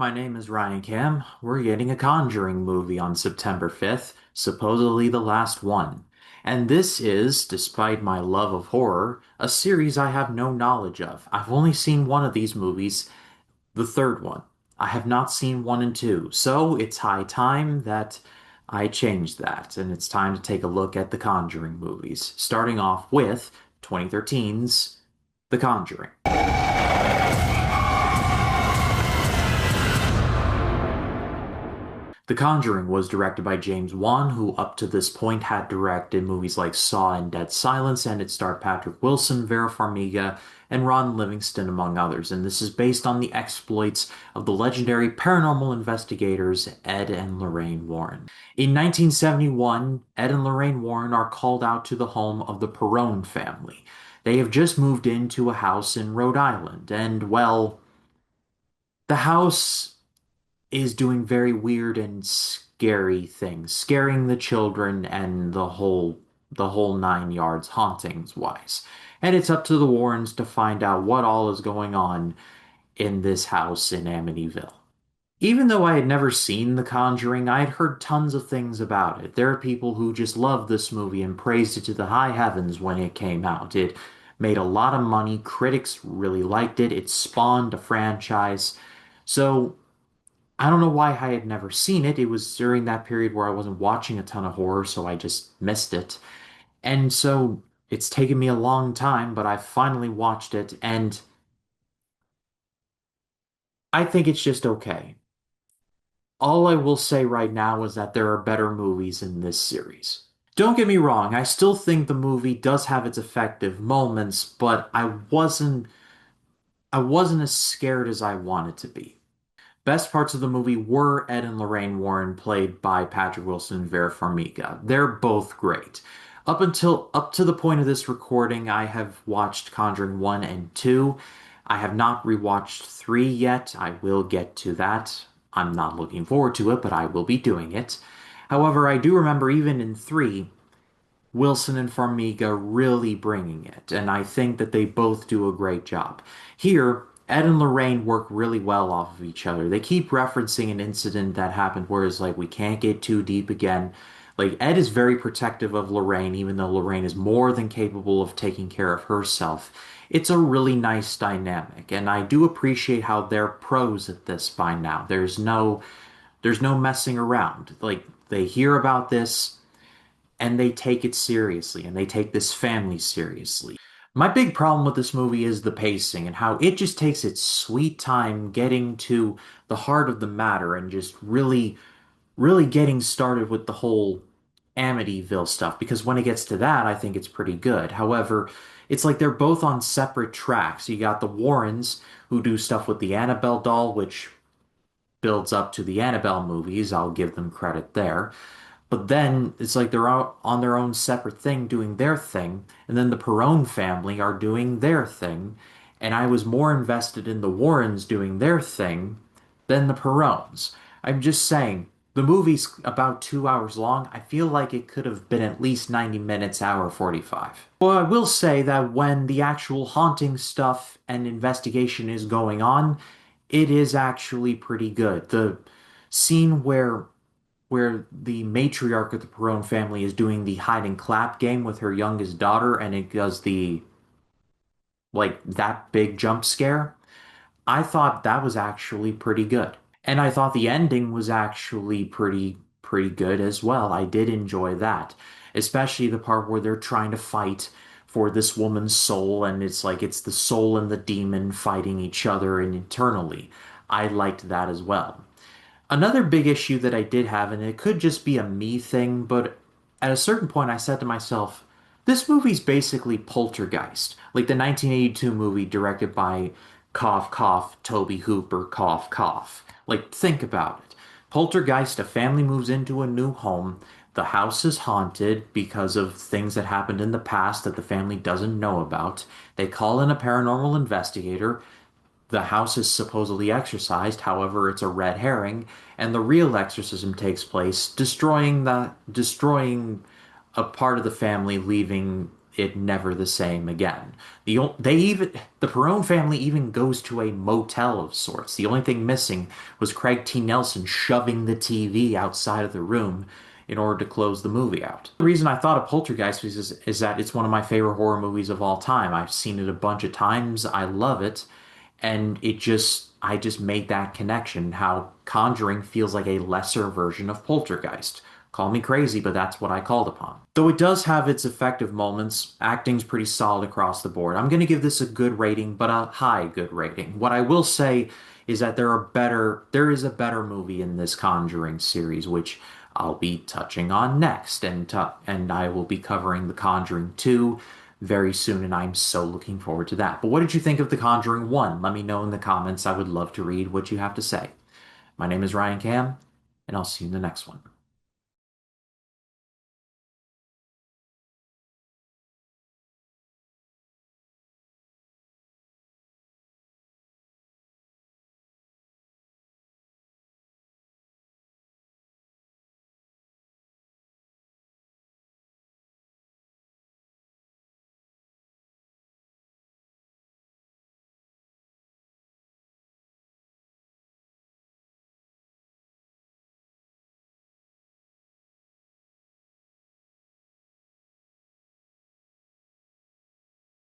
my name is Ryan Cam. We're getting a Conjuring movie on September 5th, supposedly the last one. And this is, despite my love of horror, a series I have no knowledge of. I've only seen one of these movies, the third one. I have not seen one and two, so it's high time that I change that, and it's time to take a look at the Conjuring movies, starting off with 2013's The Conjuring. The Conjuring was directed by James Wan, who up to this point had directed movies like Saw and Dead Silence, and it starred Patrick Wilson, Vera Farmiga, and Ron Livingston, among others. And this is based on the exploits of the legendary paranormal investigators Ed and Lorraine Warren. In 1971, Ed and Lorraine Warren are called out to the home of the Perron family. They have just moved into a house in Rhode Island, and well, the house is doing very weird and scary things, scaring the children and the whole nine yards hauntings wise. And it's up to the Warrens to find out what all is going on in this house in Amityville. Even though I had never seen The Conjuring, I had heard tons of things about it. There are people who just loved this movie and praised it to the high heavens when it came out. It made a lot of money, critics really liked it, it spawned a franchise. So I don't know why I had never seen it. It was during that period where I wasn't watching a ton of horror, so I just missed it. And so it's taken me a long time, but I finally watched it, and I think it's just okay. All I will say right now is that there are better movies in this series. Don't get me wrong, I still think the movie does have its effective moments, but I wasn't as scared as I wanted to be. Best parts of the movie were Ed and Lorraine Warren, played by Patrick Wilson and Vera Farmiga. They're both great. Up to the point of this recording, I have watched Conjuring 1 and 2. I have not rewatched 3 yet. I will get to that. I'm not looking forward to it, but I will be doing it. However, I do remember even in 3, Wilson and Farmiga really bringing it, and I think that they both do a great job. Here, Ed and Lorraine work really well off of each other. They keep referencing an incident that happened where it's like, we can't get too deep again. Like, Ed is very protective of Lorraine, even though Lorraine is more than capable of taking care of herself. It's a really nice dynamic, and I do appreciate how they're pros at this by now. There's no messing around. Like, they hear about this and they take it seriously, and they take this family seriously. My big problem with this movie is the pacing and how it just takes its sweet time getting to the heart of the matter and just really, really getting started with the whole Amityville stuff. Because when it gets to that, I think it's pretty good. However, it's like they're both on separate tracks. You got the Warrens who do stuff with the Annabelle doll, which builds up to the Annabelle movies. I'll give them credit there. But then it's like they're out on their own separate thing doing their thing, and then the Perron family are doing their thing, and I was more invested in the Warrens doing their thing than the Perrons. I'm just saying, the movie's about 2 hours long. I feel like it could have been at least 90 minutes, hour 45. Well, I will say that when the actual haunting stuff and investigation is going on, it is actually pretty good. The scene where the matriarch of the Perron family is doing the hide and clap game with her youngest daughter, and it does the like that big jump scare. I thought that was actually pretty good. And I thought the ending was actually pretty good as well. I did enjoy that, especially the part where they're trying to fight for this woman's soul, and it's like it's the soul and the demon fighting each other and internally. I liked that as well. Another big issue that I did have, and it could just be a me thing, but at a certain point I said to myself, this movie's basically Poltergeist, like the 1982 movie directed by cough cough Toby Hooper cough cough. Like, think about it. Poltergeist, a family moves into a new home. The house is haunted because of things that happened in the past that the family doesn't know about. They call in a paranormal investigator. The house is supposedly exorcised, however, it's a red herring, and the real exorcism takes place, destroying a part of the family, leaving it never the same again. They even the Perone family even goes to a motel of sorts. The only thing missing was Craig T. Nelson shoving the TV outside of the room in order to close the movie out. The reason I thought of Poltergeist is that it's one of my favorite horror movies of all time. I've seen it a bunch of times. I love it. And I just made that connection, how Conjuring feels like a lesser version of Poltergeist. Call me crazy, but that's what I called upon. Though it does have its effective moments, acting's pretty solid across the board. I'm going to give this a good rating, but a high good rating. What I will say is that there is a better movie in this Conjuring series, which I'll be touching on next, and I will be covering The Conjuring 2 very soon, and I'm so looking forward to that. But what did you think of The Conjuring 1? Let me know in the comments. I would love to read what you have to say. My name is Ryan Cam, and I'll see you in the next one.